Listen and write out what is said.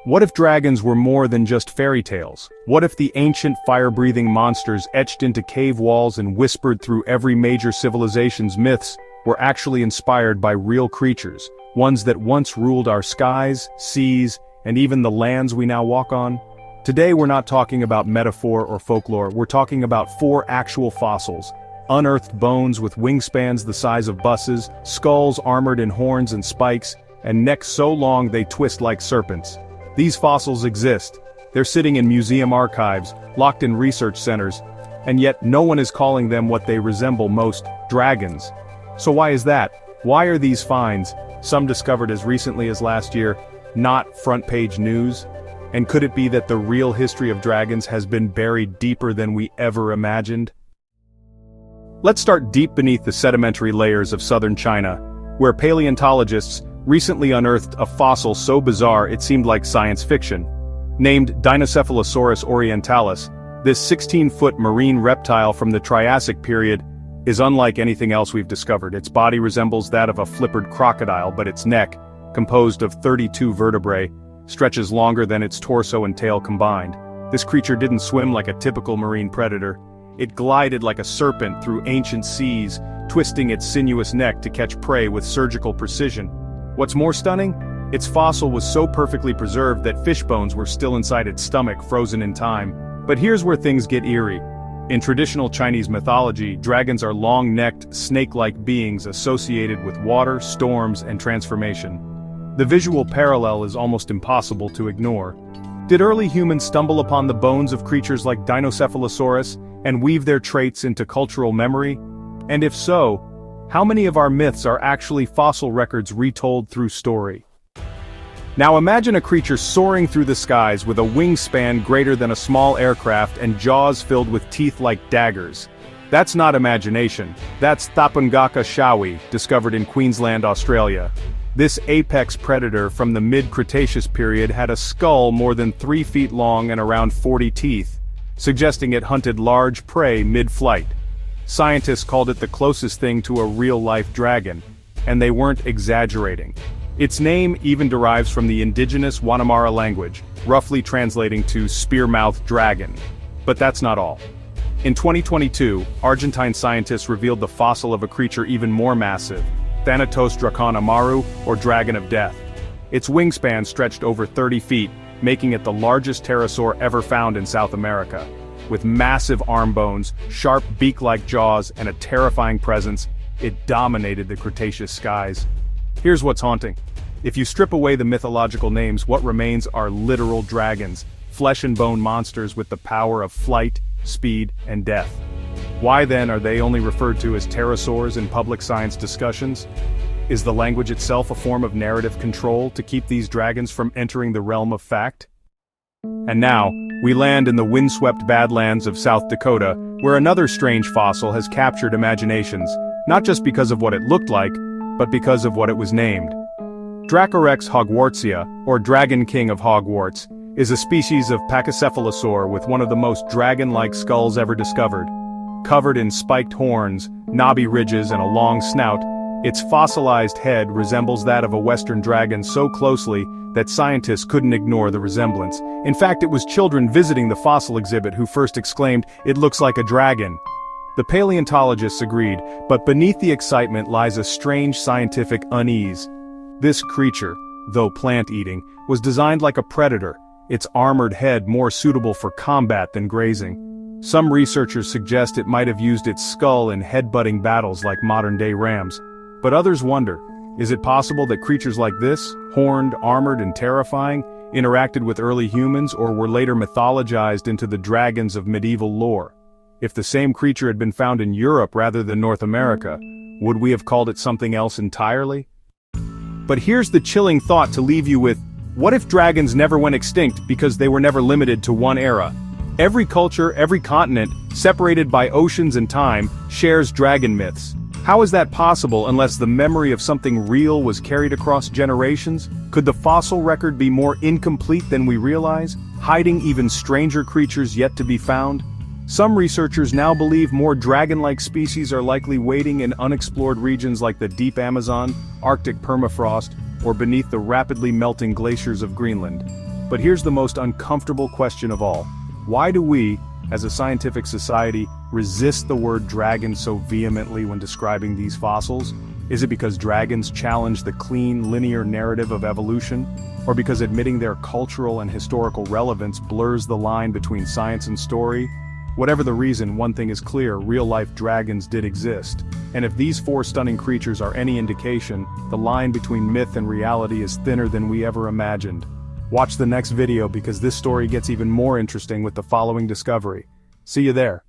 What if dragons were more than just fairy tales? What if the ancient fire-breathing monsters etched into cave walls and whispered through every major civilization's myths were actually inspired by real creatures, ones that once ruled our skies, seas, and even the lands we now walk on? Today we're not talking about metaphor or folklore, we're talking about 4 actual fossils. Unearthed bones with wingspans the size of buses, skulls armored in horns and spikes, and necks so long they twist like serpents. These fossils exist. They're sitting in museum archives, locked in research centers, and yet no one is calling them what they resemble most, dragons. So why is that? Why are these finds, some discovered as recently as last year, not front-page news? And could it be that the real history of dragons has been buried deeper than we ever imagined? Let's start deep beneath the sedimentary layers of southern China, where paleontologists recently unearthed a fossil so bizarre it seemed like science fiction. Named Dinocephalosaurus orientalis, this 16-foot marine reptile from the Triassic period is unlike anything else we've discovered. Its body resembles that of a flippered crocodile, but its neck, composed of 32 vertebrae, stretches longer than its torso and tail combined. This creature didn't swim like a typical marine predator. It glided like a serpent through ancient seas, twisting its sinuous neck to catch prey with surgical precision. What's more stunning? Its fossil was so perfectly preserved that fish bones were still inside its stomach, frozen in time. But here's where things get eerie. In traditional Chinese mythology, dragons are long-necked, snake-like beings associated with water, storms, and transformation. The visual parallel is almost impossible to ignore. Did early humans stumble upon the bones of creatures like Dinocephalosaurus and weave their traits into cultural memory? And if so, how many of our myths are actually fossil records retold through story? Now imagine a creature soaring through the skies with a wingspan greater than a small aircraft and jaws filled with teeth like daggers. That's not imagination, that's Thapungaka shawi, discovered in Queensland, Australia. This apex predator from the mid-Cretaceous period had a skull more than 3 feet long and around 40 teeth, suggesting it hunted large prey mid-flight. Scientists called it the closest thing to a real-life dragon, and they weren't exaggerating. Its name even derives from the indigenous Wanamara language, roughly translating to spear-mouthed dragon. But that's not all. In 2022, Argentine scientists revealed the fossil of a creature even more massive, Thanatos draconamaru, or Dragon of Death. Its wingspan stretched over 30 feet, making it the largest pterosaur ever found in South America. With massive arm bones, sharp beak-like jaws, and a terrifying presence, it dominated the Cretaceous skies. Here's what's haunting. If you strip away the mythological names, what remains are literal dragons, flesh and bone monsters with the power of flight, speed, and death. Why then are they only referred to as pterosaurs in public science discussions? Is the language itself a form of narrative control to keep these dragons from entering the realm of fact? And now, we land in the windswept badlands of South Dakota, where another strange fossil has captured imaginations, not just because of what it looked like, but because of what it was named. Dracorex hogwartsia, or Dragon King of Hogwarts, is a species of pachycephalosaur with one of the most dragon-like skulls ever discovered. Covered in spiked horns, knobby ridges, and a long snout, its fossilized head resembles that of a western dragon so closely that scientists couldn't ignore the resemblance. In fact, it was children visiting the fossil exhibit who first exclaimed, "It looks like a dragon." The paleontologists agreed, but beneath the excitement lies a strange scientific unease. This creature, though plant-eating, was designed like a predator, its armored head more suitable for combat than grazing. Some researchers suggest it might have used its skull in head-butting battles like modern-day rams. But others wonder, is it possible that creatures like this, horned, armored, and terrifying, interacted with early humans or were later mythologized into the dragons of medieval lore? If the same creature had been found in Europe rather than North America, would we have called it something else entirely? But here's the chilling thought to leave you with: what if dragons never went extinct because they were never limited to one era? Every culture, every continent, separated by oceans and time, shares dragon myths. How is that possible unless the memory of something real was carried across generations? Could the fossil record be more incomplete than we realize, hiding even stranger creatures yet to be found? Some researchers now believe more dragon-like species are likely waiting in unexplored regions like the deep Amazon, Arctic permafrost, or beneath the rapidly melting glaciers of Greenland. But here's the most uncomfortable question of all. Why do we, as a scientific society, resist the word dragon so vehemently when describing these fossils? Is it because dragons challenge the clean, linear narrative of evolution? Or because admitting their cultural and historical relevance blurs the line between science and story? Whatever the reason, one thing is clear: real-life dragons did exist. And if these four stunning creatures are any indication, the line between myth and reality is thinner than we ever imagined. Watch the next video because this story gets even more interesting with the following discovery. See you there.